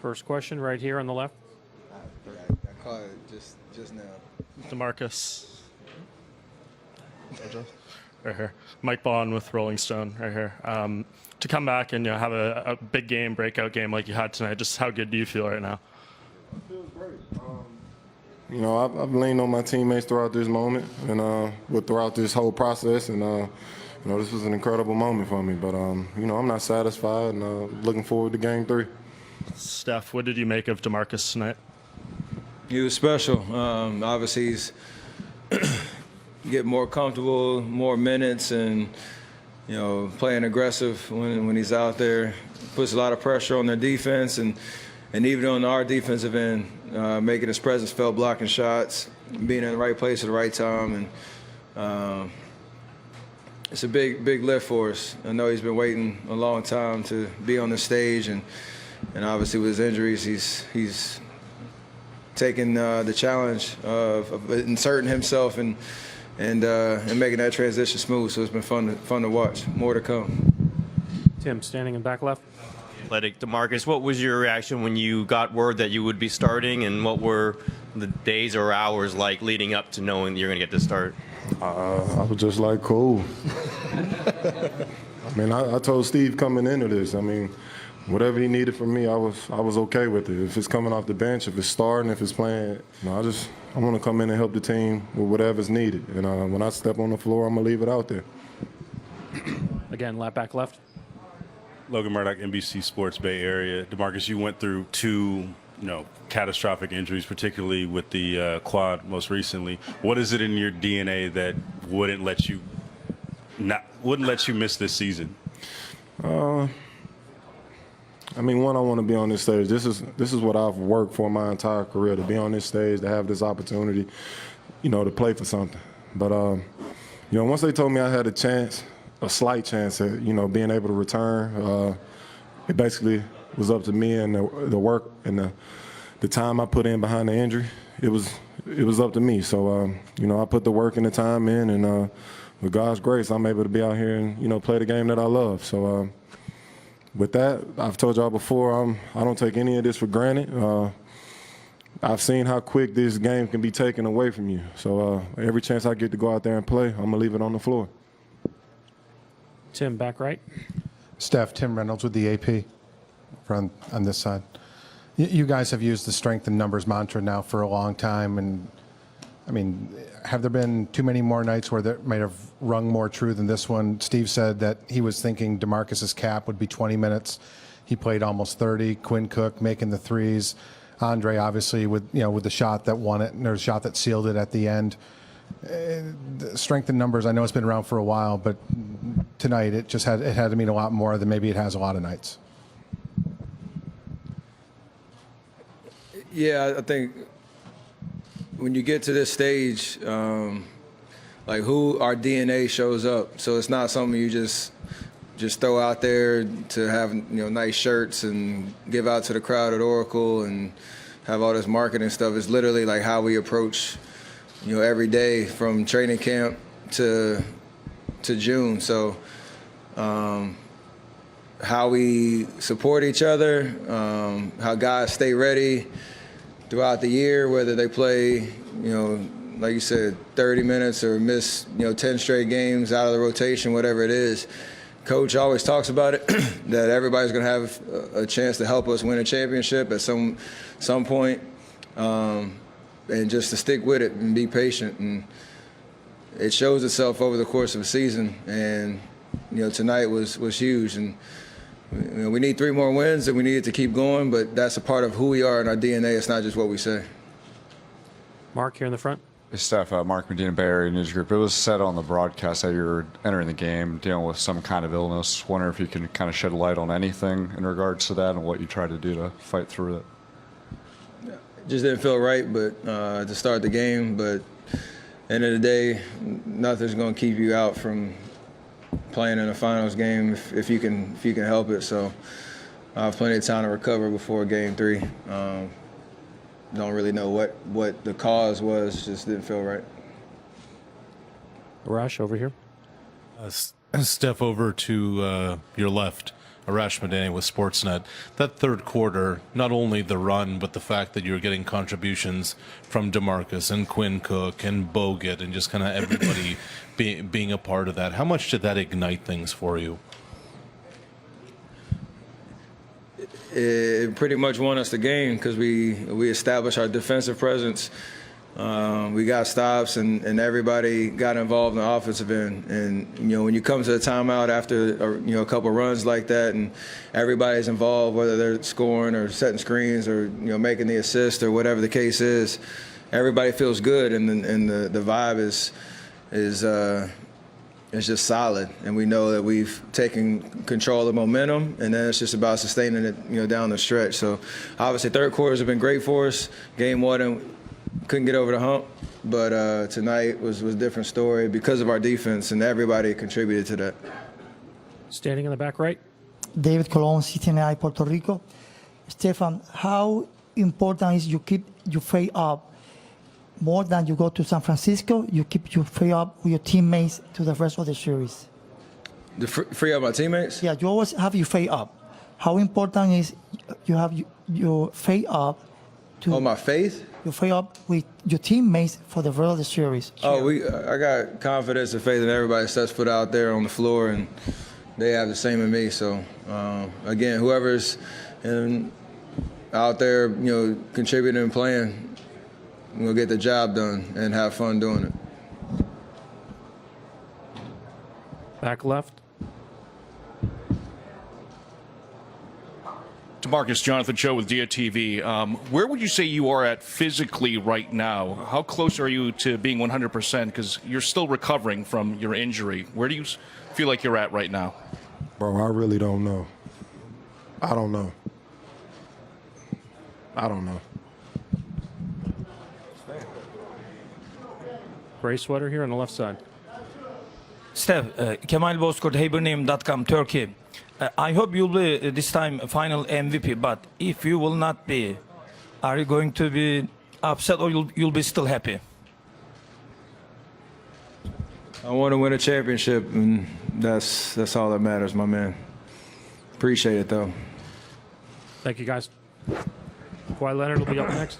First question right here on the left. I caught it just now. DeMarcus. Right here. Mike Bond with Rolling Stone right here. To come back and have a big game, breakout game like you had tonight, just how good do you feel right now? I feel great. I've leaned on my teammates throughout this moment and throughout this whole process, and this was an incredible moment for me. But I'm not satisfied, and looking forward to Game 3. Steph, what did you make of DeMarcus tonight? He was special. Obviously, he's getting more comfortable, more minutes, and playing aggressive when he's out there. Puts a lot of pressure on their defense, and even on our defensive end, making his presence felt, blocking shots, being in the right place at the right time, and it's a big lift for us. I know he's been waiting a long time to be on the stage, and obviously with his injuries, he's taking the challenge of inserting himself and making that transition smooth. So it's been fun to watch. More to come. Tim, standing in back left. Athletic. DeMarcus, what was your reaction when you got word that you would be starting, and what were the days or hours like leading up to knowing that you're going to get to start? I was just like, cool. I told Steve coming into this, whatever he needed from me, I was okay with it. If it's coming off the bench, if it's starting, if it's playing, I want to come in and help the team with whatever's needed. And when I step on the floor, I'm going to leave it out there. Again, back left. Logan Murdoch, NBC Sports Bay Area. DeMarcus, you went through two, catastrophic injuries, particularly with the quad most recently. What is it in your DNA that wouldn't let you miss this season? One, I want to be on this stage. This is what I've worked for my entire career, to be on this stage, to have this opportunity, to play for something. But once they told me I had a slight chance at, being able to return, it basically was up to me and the work and the time I put in behind the injury. It was up to me. So, I put the work and the time in, and with God's grace, I'm able to be out here and, play the game that I love. So, with that, I've told y'all before, I don't take any of this for granted. I've seen how quick this game can be taken away from you. So every chance I get to go out there and play, I'm going to leave it on the floor. Tim, back right. Steph, Tim Reynolds with the AP on this side. You guys have used the strength in numbers mantra now for a long time, and have there been too many more nights where that might have rung more true than this one? Steve said that he was thinking DeMarcus's cap would be 20 minutes. He played almost 30. Quinn Cook making the threes. Andre, obviously, with the shot that won it, and there's a shot that sealed it at the end. The strength in numbers, I know it's been around for a while, but tonight it had to mean a lot more than maybe it has a lot of nights. Yeah, I think when you get to this stage, who our DNA shows up. So it's not something you just throw out there to have nice shirts and give out to the crowd at Oracle and have all this marketing stuff. It's literally like how we approach every day from training camp to June. So how we support each other, how guys stay ready throughout the year, whether they play, like you said, 30 minutes or miss, 10 straight games out of the rotation, whatever it is. Coach always talks about it, that everybody's going to have a chance to help us win a championship at some point, and just to stick with it and be patient. And it shows itself over the course of a season. And tonight was huge. And we need 3 more wins, and we need it to keep going. But that's a part of who we are in our DNA. It's not just what we say. Mark here in the front. Hey, Steph, Mark Medina, Bay Area News Group. It was said on the broadcast that you were entering the game dealing with some kind of illness. Wonder if you can kind of shed light on anything in regards to that and what you tried to do to fight through it. Just didn't feel right, but to start the game. But end of the day, nothing's going to keep you out from playing in a finals game if you can help it. So I have plenty of time to recover before Game 3. Don't really know what the cause was. Just didn't feel right. Arash over here. Steph, over to your left. Arash Madani with Sportsnet. That third quarter, not only the run, but the fact that you're getting contributions from DeMarcus and Quinn Cook and Bogut and just kind of everybody being a part of that. How much did that ignite things for you? It pretty much won us the game because we established our defensive presence. We got stops and everybody got involved in the offensive end. And when you come to the timeout after a couple runs like that, and everybody's involved, whether they're scoring or setting screens or making the assist or whatever the case is, everybody feels good, and the vibe is just solid. And we know that we've taken control of the momentum, and then it's just about sustaining it down the stretch. So obviously third quarters have been great for us. Game one, couldn't get over the hump, but tonight was a different story because of our defense, and everybody contributed to that. Standing in the back right. David Colon, CTNI, Puerto Rico. Stefan, how important is you keep your faith up more than you go to San Francisco? You keep your faith up with your teammates to the rest of the series. To free up my teammates? Yeah, you always have your faith up. How important is you have your faith up to My faith? your faith up with your teammates for the rest of the series? I got confidence and faith in everybody that sets foot out there on the floor, and they have the same in me. So again, whoever's out there, contributing and playing, we'll get the job done and have fun doing it. Back left. DeMarcus, Jonathan Cho with DIA-TV. Where would you say you are at physically right now? How close are you to being 100%? Because you're still recovering from your injury. Where do you feel like you're at right now? Bro, I really don't know. I don't know. Gray sweater here on the left side. Steph, Kemal Bozkurt, HaberName.com, Turkey. I hope you'll be this time final MVP, but if you will not be, are you going to be upset or you'll be still happy? I want to win a championship, and that's all that matters, my man. Appreciate it, though. Thank you, guys. Kawhi Leonard will be up next.